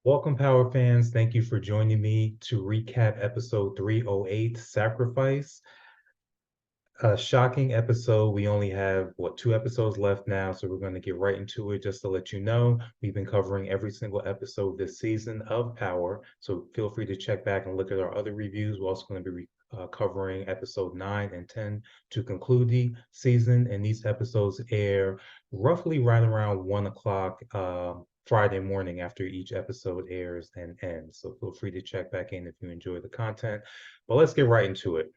Welcome, Power fans. Thank you for joining me to recap episode 308, Sacrifice. A shocking episode. We only have, what, two episodes left now, so we're going to get right into it. Just to let you know, we've been covering every single episode this season of Power, so feel free to check back and look at our other reviews. We're also going to be covering episode 9 and 10 to conclude the season, and these episodes air roughly right around 1 o'clock Friday morning after each episode airs and ends. So feel free to check back in if you enjoy the content. But let's get right into it.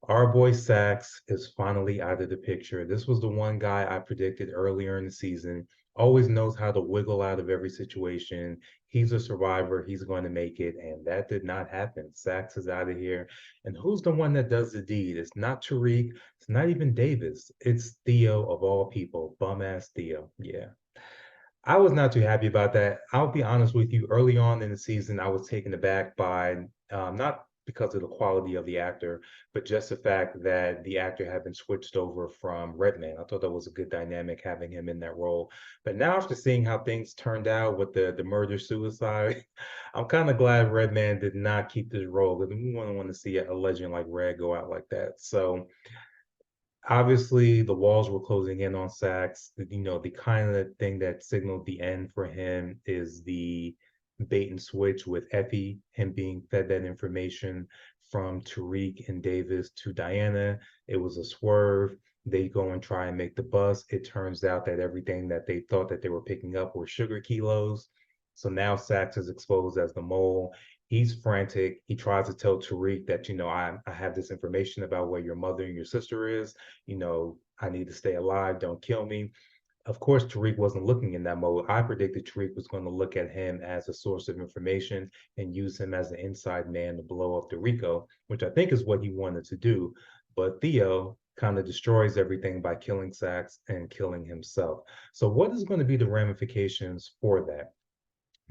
Our boy Saxe is finally out of the picture. This was the one guy I predicted earlier in the season. Always knows how to wiggle out of every situation. He's a survivor. He's going to make it. And that did not happen. Saxe is out of here. And who's the one that does the deed? It's not Tariq. It's not even Davis. It's Theo of all people. Bum ass Theo. Yeah. I was not too happy about that. I'll be honest with you. Early on in the season, I was taken aback by not because of the quality of the actor, but just the fact that the actor had been switched over from Redman. I thought that was a good dynamic having him in that role. But now, after seeing how things turned out with the murder suicide, I'm kind of glad Redman did not keep this role because we wouldn't want to see a legend like Red go out like that. So obviously the walls were closing in on Sachs. The kind of thing that signaled the end for him is the bait and switch with Effie, him being fed that information from Tariq and Davis to Diana. It was a swerve. They go and try and make the bus. It turns out that everything that they thought that they were picking up were sugar kilos. So now Sachs is exposed as the mole. He's frantic. He tries to tell Tariq that, I have this information about where your mother and your sister is. I need to stay alive. Don't kill me. Of course, Tariq wasn't looking in that mode. I predicted Tariq was going to look at him as a source of information and use him as an inside man to blow up the RICO, which I think is what he wanted to do. But Theo kind of destroys everything by killing Sax and killing himself. So, what is going to be the ramifications for that?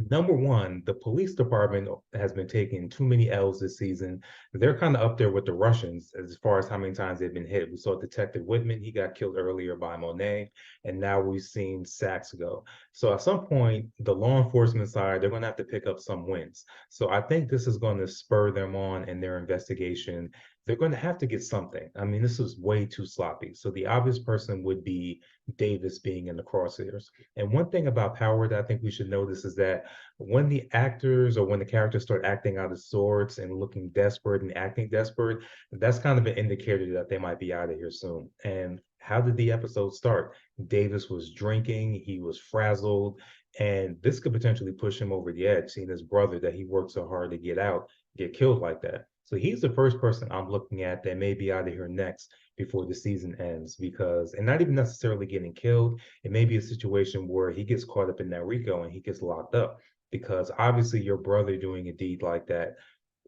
Number one, the police department has been taking too many L's this season. They're kind of up there with the Russians as far as how many times they've been hit. We saw Detective Whitman, he got killed earlier by Monet, and now we've seen Sachs go. So at some point, the law enforcement side, they're going to have to pick up some wins. So I think this is going to spur them on in their investigation. They're going to have to get something. I mean, this is way too sloppy. So the obvious person would be Davis being in the crosshairs. And one thing about Power that I think we should notice is that when the actors or when the characters start acting out of sorts and looking desperate and acting desperate, that's kind of an indicator that they might be out of here soon. And how did the episode start? Davis was drinking, he was frazzled, and this could potentially push him over the edge, seeing his brother that he worked so hard to get out get killed like that. So he's the first person I'm looking at that may be out of here next before the season ends because, and not even necessarily getting killed, it may be a situation where he gets caught up in that RICO and he gets locked up because obviously your brother doing a deed like that,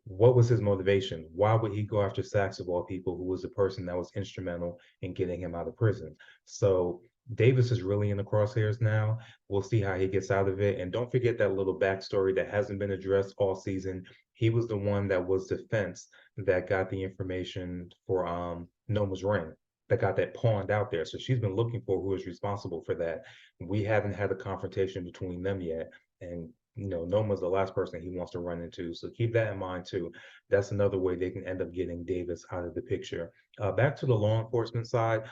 what was his motivation? Why would he go after Sachs of all people, who was the person that was instrumental in getting him out of prison? So Davis is really in the crosshairs now. We'll see how he gets out of it. And don't forget that little backstory that hasn't been addressed all season. He was the one that was the fence that got the information for Noma's ring, that got that pawned out there. So she's been looking for who is responsible for that. We haven't had a confrontation between them yet. And Noma's the last person he wants to run into. So keep that in mind too. That's another way they can end up getting Davis out of the picture. Back to the law enforcement side,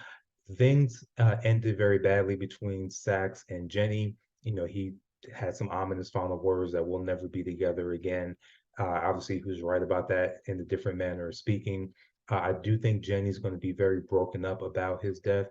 things ended very badly between Sachs and Jenny. He had some ominous final words that we'll never be together again. Obviously, he was right about that in a different manner of speaking. I do think Jenny's going to be very broken up about his death.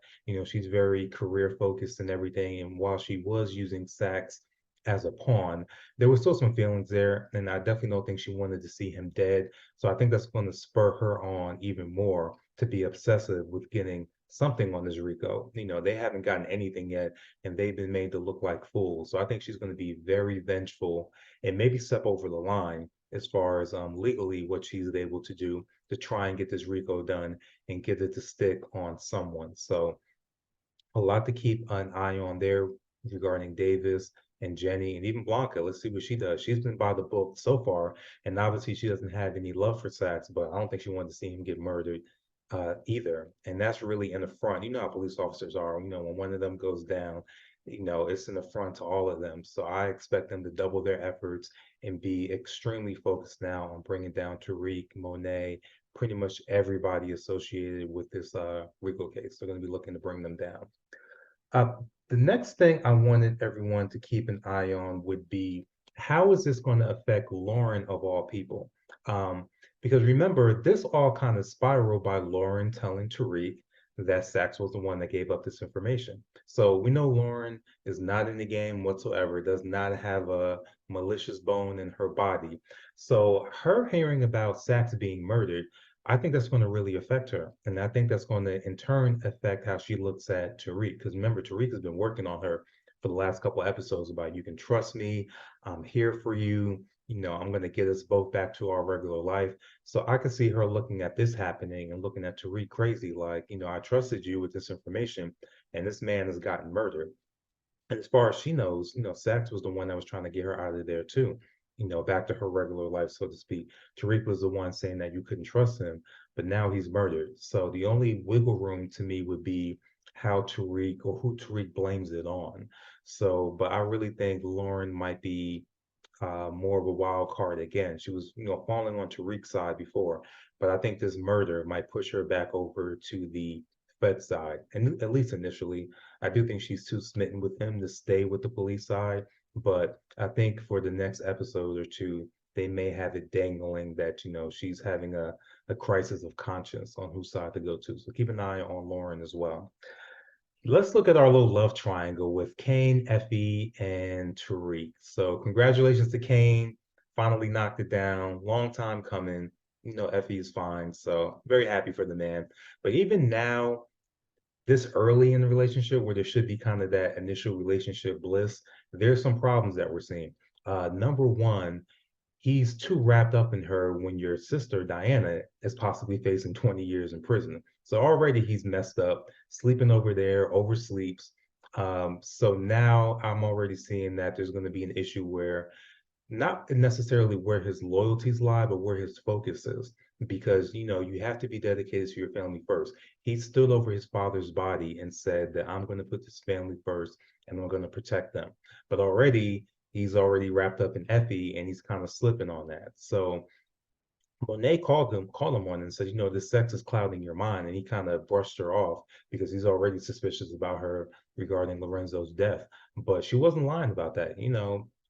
She's very career focused and everything. And while she was using Sachs as a pawn, there was still some feelings there. And I definitely don't think she wanted to see him dead. So I think that's going to spur her on even more to be obsessive with getting something on this RICO. They haven't gotten anything yet, and they've been made to look like fools. So I think she's going to be very vengeful and maybe step over the line as far as legally what she's able to do to try and get this RICO done and get it to stick on someone. So a lot to keep an eye on there regarding Davis and Jenny and even Blanca. Let's see what she does. She's been by the book so far, and obviously she doesn't have any love for Sachs, but I don't think she wanted to see him get murdered either. And that's really in the front. You know how police officers are. When one of them goes down, it's an affront to all of them. So I expect them to double their efforts and be extremely focused now on bringing down Tariq, Monet, pretty much everybody associated with this RICO case. They're going to be looking to bring them down. Uh, the next thing I wanted everyone to keep an eye on would be how is this going to affect Lauren of all people? Um, because remember, this all kind of spiraled by Lauren telling Tariq that Saxe was the one that gave up this information. So we know Lauren is not in the game whatsoever, does not have a malicious bone in her body. So her hearing about Saxe being murdered, I think that's going to really affect her. And I think that's going to, in turn, affect how she looks at Tariq. Because remember, Tariq has been working on her for the last couple of episodes about you can trust me, I'm here for you. I'm going to get us both back to our regular life. So I could see her looking at this happening and looking at Tariq crazy, like, I trusted you with this information, and this man has gotten murdered. And as far as she knows, Sax was the one that was trying to get her out of there too, back to her regular life, so to speak. Tariq was the one saying that you couldn't trust him, but now he's murdered. So the only wiggle room to me would be how Tariq or who Tariq blames it on. So, but I really think Lauren might be more of a wild card again. She was, falling on Tariq's side before, but I think this murder might push her back over to the Fed side. And at least initially, I do think she's too smitten with him to stay with the police side. But I think for the next episode or two, they may have it dangling that, she's having a crisis of conscience on whose side to go to. So keep an eye on Lauren as well. Let's look at our little love triangle with Cane, Effie, and Tariq. So congratulations to Cane. Finally knocked it down. Long time coming. Effie is fine. So very happy for the man. But even now, this early in the relationship where there should be kind of that initial relationship bliss, there's some problems that we're seeing. Number one, he's too wrapped up in her when your sister Diana is possibly facing 20 years in prison. So already he's messed up, sleeping over there, oversleeps. So now I'm already seeing that there's going to be an issue where not necessarily where his loyalties lie, but where his focus is. Because, you have to be dedicated to your family first. He stood over his father's body and said that I'm going to put this family first and I'm going to protect them. But already, he's already wrapped up in Effie and he's kind of slipping on that. So Monet called him on and said, this sex is clouding your mind. And he kind of brushed her off because he's already suspicious about her regarding Lorenzo's death. But she wasn't lying about that.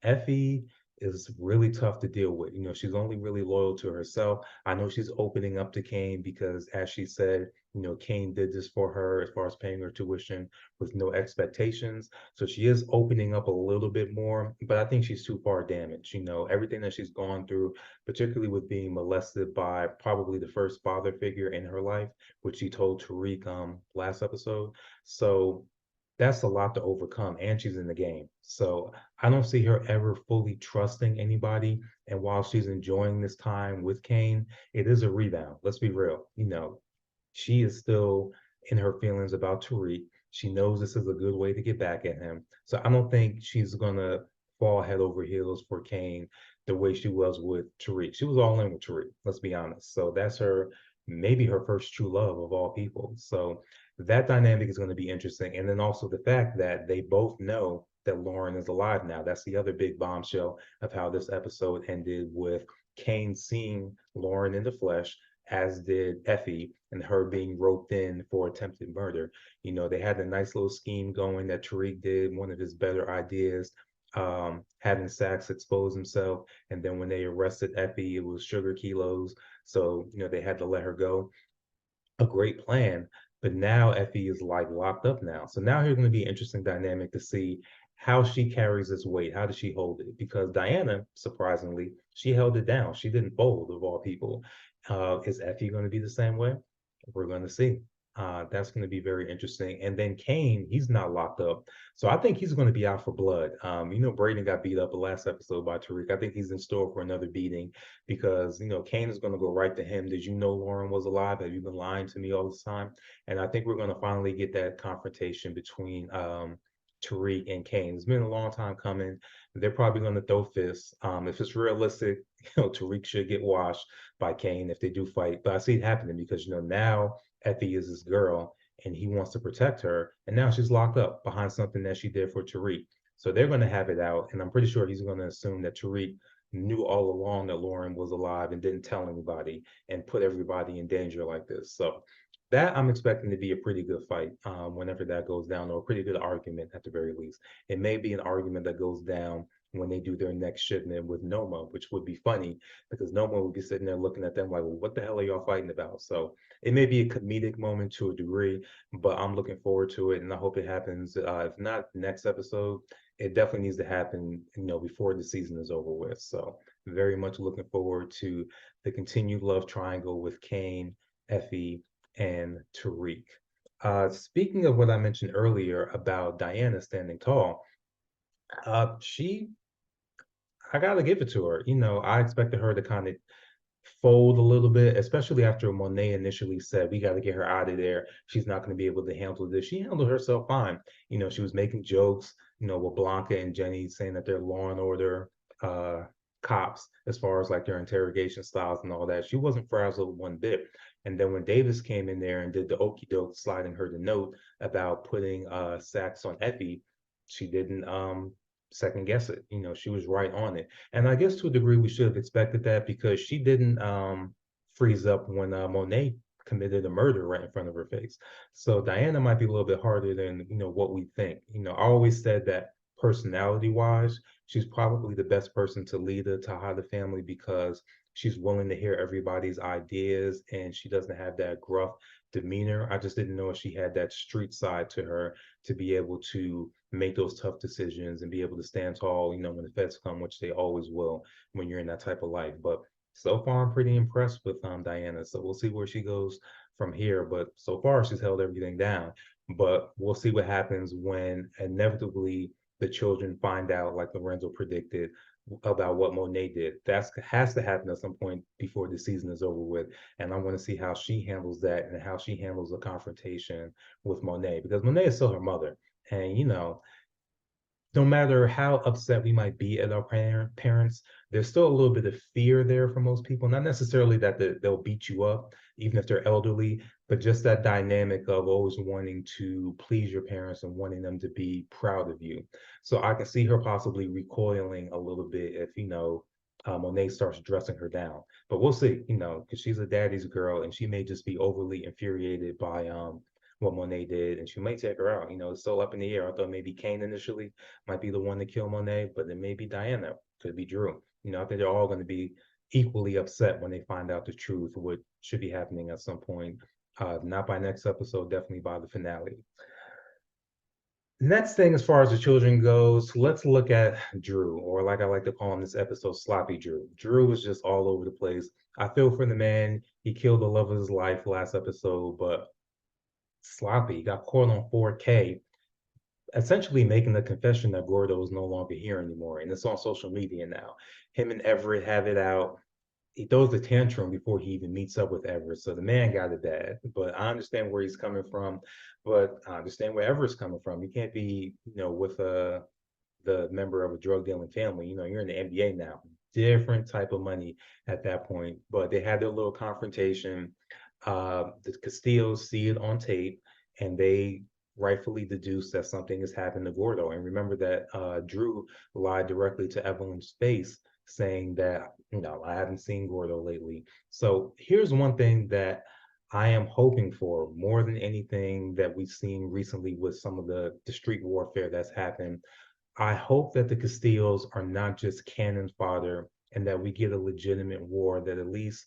Effie is really tough to deal with. She's only really loyal to herself. I know she's opening up to Cane because, as she said, Cane did this for her as far as paying her tuition with no expectations. So she is opening up a little bit more, but I think she's too far damaged. Everything that she's gone through, particularly with being molested by probably the first father figure in her life, which she told Tariq last episode. So that's a lot to overcome, and she's in the game. So I don't see her ever fully trusting anybody. And while she's enjoying this time with Cane, it is a rebound. Let's be real. She is still in her feelings about Tariq. She knows this is a good way to get back at him. So I don't think she's gonna fall head over heels for Cane the way she was with Tariq. She was all in with Tariq, let's be honest. So that's maybe her first true love of all people. So that dynamic is going to be interesting. And then also the fact that they both know that Lauren is alive now. That's the other big bombshell of how this episode ended, with Cane seeing Lauren in the flesh, as did Effie, and her being roped in for attempted murder. They had a nice little scheme going that Tariq did, one of his better ideas, having Saxe expose himself. And then when they arrested Effie, it was sugar kilos. So, they had to let her go. A great plan. But now Effie is like locked up now. So now here's going to be an interesting dynamic to see how she carries this weight. How does she hold it? Because Diana, surprisingly, she held it down. She didn't fold, of all people. Is Effie going to be the same way? We're going to see. That's going to be very interesting. And then Cane, he's not locked up. So I think he's going to be out for blood. Braden got beat up the last episode by Tariq. I think he's in store for another beating because, Cane is going to go right to him. Did you know Lauren was alive? Have you been lying to me all this time? And I think we're going to finally get that confrontation between Tariq and Cane. It's been a long time coming. They're probably going to throw fists. If it's realistic, Tariq should get washed by Cane if they do fight. But I see it happening because, now Effie is his girl, and he wants to protect her. And now she's locked up behind something that she did for Tariq. So they're going to have it out. And I'm pretty sure he's going to assume that Tariq knew all along that Lauren was alive and didn't tell anybody and put everybody in danger like this. So that I'm expecting to be a pretty good fight whenever that goes down, or a pretty good argument at the very least. It may be an argument that goes down when they do their next shipment with Noma, which would be funny because Noma would be sitting there looking at them like, well, what the hell are y'all fighting about? So it may be a comedic moment to a degree, but I'm looking forward to it, and I hope it happens. If not next episode, it definitely needs to happen, before the season is over with. So very much looking forward to the continued love triangle with Cane, Effie, and Tariq. Speaking of what I mentioned earlier about Diana standing tall, she I gotta give it to her. I expected her to kind of fold a little bit, especially after Monet initially said, we got to get her out of there. She's not going to be able to handle this. She handled herself fine. She was making jokes, with Blanca and Jenny saying that they're law and order uh, cops as far as like their interrogation styles and all that. She wasn't frazzled one bit. And then when Davis came in there and did the okey doke, sliding her the note about putting Saxe on Effie, she didn't second guess it. She was right on it. And I guess to a degree, we should have expected that because she didn't freeze up when Monet committed a murder right in front of her face. So Diana might be a little bit harder than what we think. I always said that personality-wise, she's probably the best person to lead the Tejada family because she's willing to hear everybody's ideas and she doesn't have that gruff demeanor. I just didn't know if she had that street side to her to be able to make those tough decisions and be able to stand tall, when the feds come, which they always will when you're in that type of life. But so far, I'm pretty impressed with Diana. So we'll see where she goes from here. But so far, she's held everything down. But we'll see what happens when inevitably the children find out, like Lorenzo predicted, about what Monet did. That has to happen at some point before the season is over with. And I want to see how she handles that and how she handles the confrontation with Monet because Monet is still her mother. And no matter how upset we might be at our parents, there's still a little bit of fear there for most people. Not necessarily that they'll beat you up, even if they're elderly, but just that dynamic of always wanting to please your parents and wanting them to be proud of you. So I can see her possibly recoiling a little bit if, Monet starts dressing her down. But we'll see, because she's a daddy's girl and she may just be overly infuriated by what Monet did, and she might take her out. It's still up in the air. I thought maybe Cane initially might be the one to kill Monet, but then maybe Diana, could be Drew. I think they're all going to be equally upset when they find out the truth, what should be happening at some point. Not by next episode, definitely by the finale. Next thing, as far as the children goes, let's look at Drew, or like I like to call him this episode, Sloppy Drew. Drew is just all over the place. I feel for the man. He killed the love of his life last episode, but sloppy. He got caught on 4K, essentially making the confession that Gordo is no longer here anymore. And it's on social media now. Him and Everett have it out. He throws the tantrum before he even meets up with Everett. So the man got it bad. But I understand where he's coming from. But I understand where Everett's coming from. You can't be, with the member of a drug dealing family. You're in the NBA now. Different type of money at that point. But they had their little confrontation. The Castillos see it on tape and they rightfully deduce that something has happened to Gordo. And remember that Drew lied directly to Evelyn's face, saying that, I haven't seen Gordo lately. So here's one thing that I am hoping for more than anything that we've seen recently with some of the street warfare that's happened. I hope that the Castillos are not just cannon fodder and that we get a legitimate war that at least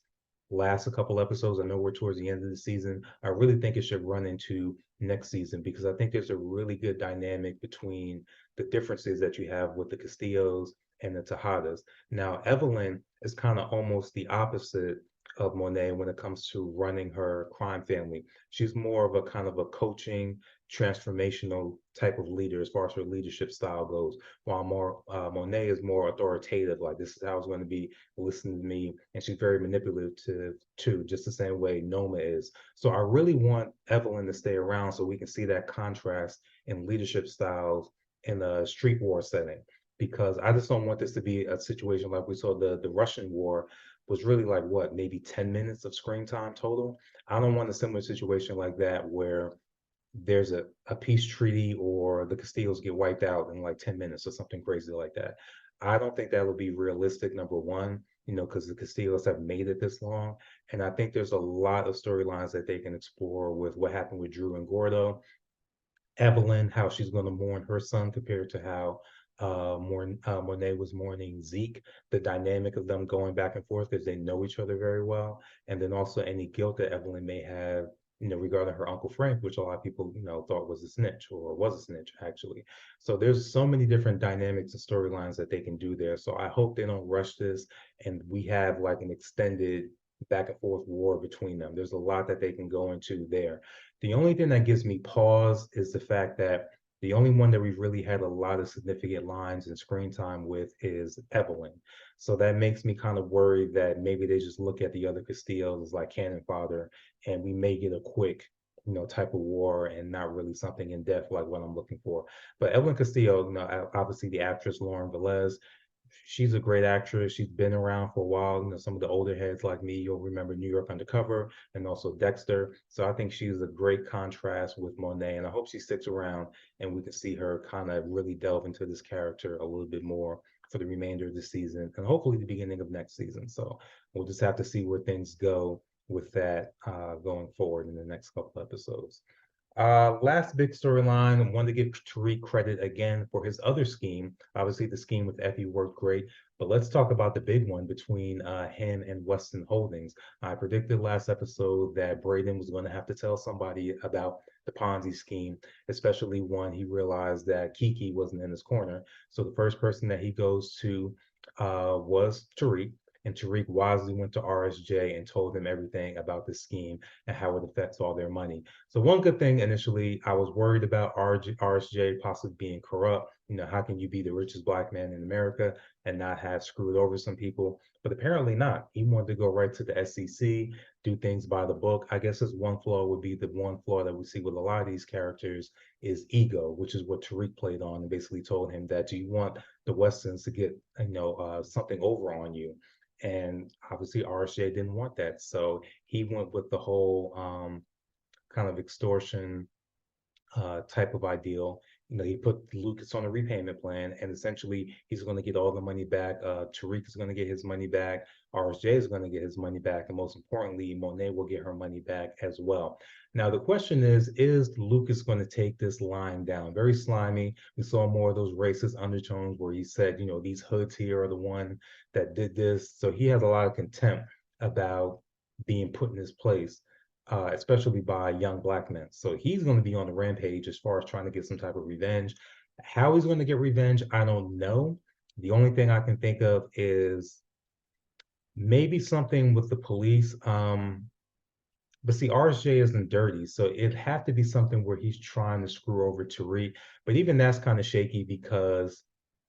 lasts a couple episodes. I know we're towards the end of the season. I really think it should run into next season because I think there's a really good dynamic between the differences that you have with the Castillos and the Tejadas. Now, Evelyn is kind of almost the opposite of Monet when it comes to running her crime family. She's more of a kind of a coaching, transformational type of leader as far as her leadership style goes, while Monet is more authoritative, like this is how it's going to be, listen to me, and she's very manipulative too, just the same way Noma is. So I really want Evelyn to stay around so we can see that contrast in leadership styles in a street war setting, because I just don't want this to be a situation like we saw the Russian war was really like what, maybe 10 minutes of screen time total. I don't want a similar situation like that where there's a peace treaty or the Castillos get wiped out in like 10 minutes or something crazy like that. I don't think that would be realistic, number one, because the Castillos have made it this long. And I think there's a lot of storylines that they can explore with what happened with Drew and Gordo, Evelyn, how she's going to mourn her son compared to how Monet was mourning Zeke, the dynamic of them going back and forth because they know each other very well. And then also any guilt that Evelyn may have, regarding her Uncle Frank, which a lot of people, thought was a snitch or was a snitch, actually. So there's so many different dynamics and storylines that they can do there. So I hope they don't rush this and we have like an extended back and forth war between them. There's a lot that they can go into there. The only thing that gives me pause is the fact that the only one that we've really had a lot of significant lines and screen time with is Evelyn. So that makes me kind of worried that maybe they just look at the other Castillos as like cannon fodder, and we may get a quick, type of war and not really something in depth like what I'm looking for. But Evelyn Castillo, obviously the actress Lauren Velez, she's a great actress. She's been around for a while. Some of the older heads like me, you'll remember New York Undercover and also Dexter. So I think she's a great contrast with Monet, and I hope she sticks around and we can see her kind of really delve into this character a little bit more for the remainder of the season and hopefully the beginning of next season. So we'll just have to see where things go with that going forward in the next couple episodes. Last big storyline, I want to give Tariq credit again for his other scheme. Obviously, the scheme with Effie worked great, but let's talk about the big one between him and Weston Holdings. I predicted last episode that Braden was going to have to tell somebody about the Ponzi scheme, especially when he realized that Kiki wasn't in his corner. So the first person that he goes to was Tariq. And Tariq wisely went to RSJ and told him everything about the scheme and how it affects all their money. So one good thing initially, I was worried about RSJ possibly being corrupt. How can you be the richest black man in America and not have screwed over some people? But apparently not. He wanted to go right to the SEC, do things by the book. I guess his one flaw would be the one flaw that we see with a lot of these characters is ego, which is what Tariq played on and basically told him that, do you want the Westons to get, something over on you? And obviously RSJ didn't want that. So he went with the whole kind of extortion type of ideal. He put Lucas on a repayment plan, and essentially he's going to get all the money back. Tariq is going to get his money back. RSJ is going to get his money back, and most importantly, Monet will get her money back as well. Now the question is Lucas going to take this line down? Very slimy. We saw more of those racist undertones where he said, these hoods here are the one that did this. So he has a lot of contempt about being put in his place, especially by young black men. So he's going to be on the rampage as far as trying to get some type of revenge. How he's going to get revenge, I don't know. The only thing I can think of is maybe something with the police. But see, RSJ isn't dirty, so it'd have to be something where he's trying to screw over Tariq. But even that's kind of shaky because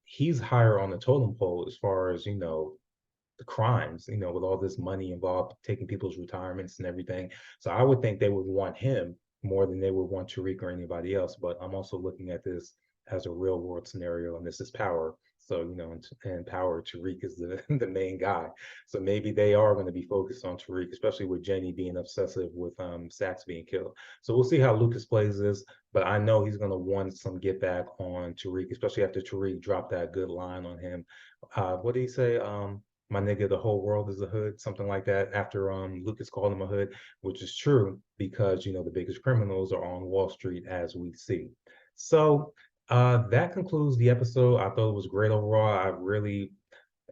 he's higher on the totem pole as far as, the crimes, with all this money involved, taking people's retirements and everything. So I would think they would want him more than they would want Tariq or anybody else. But I'm also looking at this as a real world scenario, and this is Power. So, and Power, Tariq is the, the main guy. So maybe they are going to be focused on Tariq, especially with Jenny being obsessive with Saxe being killed. So we'll see how Lucas plays this, but I know he's going to want some get back on Tariq, especially after Tariq dropped that good line on him. What did he say? My nigga, the whole world is a hood, something like that, after Lucas called him a hood, which is true because the biggest criminals are on Wall Street, as we see. So that concludes the episode. I thought it was great overall. I really,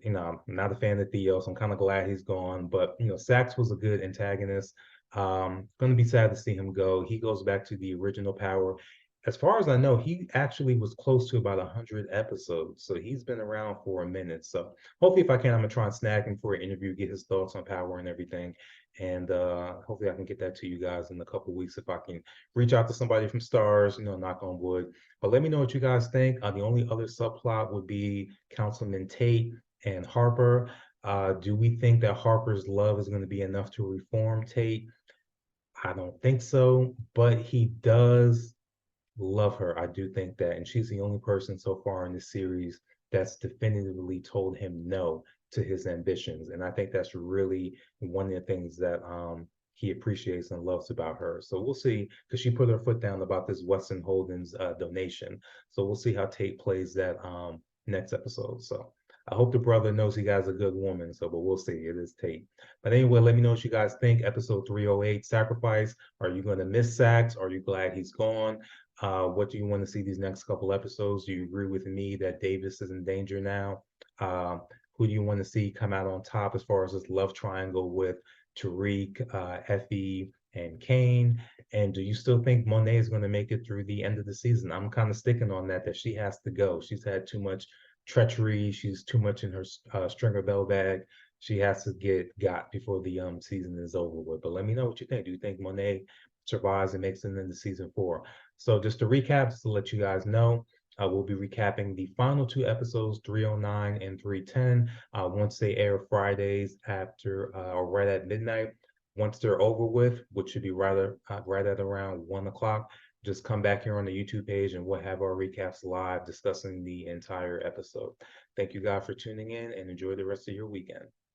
I'm not a fan of Theo, so I'm kind of glad he's gone. But Saxe was a good antagonist. Going to be sad to see him go. He goes back to the original Power. As far as I know, he actually was close to about 100 episodes, so he's been around for a minute. So hopefully, if I can, I'm gonna try and snag him for an interview, get his thoughts on Power and everything, and hopefully I can get that to you guys in a couple weeks if I can reach out to somebody from Stars, knock on wood. But let me know what you guys think. The only other subplot would be Councilman Tate and Harper. Do we think that Harper's love is going to be enough to reform Tate? I don't think so, but he does love her. I do think that. And she's the only person so far in the series that's definitively told him no to his ambitions. And I think that's really one of the things that he appreciates and loves about her. So we'll see, because she put her foot down about this Weston Holdings donation. So we'll see how Tate plays that next episode. So I hope the brother knows he got a good woman. So, but we'll see. It is Tate. But anyway, let me know what you guys think. Episode 308, Sacrifice. Are you going to miss Saxe? Are you glad he's gone? What do you want to see these next couple episodes? Do you agree with me that Davis is in danger now? Um, who do you want to see come out on top as far as this love triangle with Tariq, Effie, and Cane? And do you still think Monet is going to make it through the end of the season? I'm kind of sticking on that she has to go. She's had too much treachery. She's too much in her stringer bell bag. She has to get got before the season is over with. But let me know what you think. Do you think Monet survives and makes it into season 4? So just to recap, just to let you guys know, we'll be recapping the final 2 episodes, 309 and 310, once they air Fridays after or right at midnight. Once they're over with, which should be right at around 1 o'clock, just come back here on the YouTube page and we'll have our recaps live discussing the entire episode. Thank you guys for tuning in and enjoy the rest of your weekend.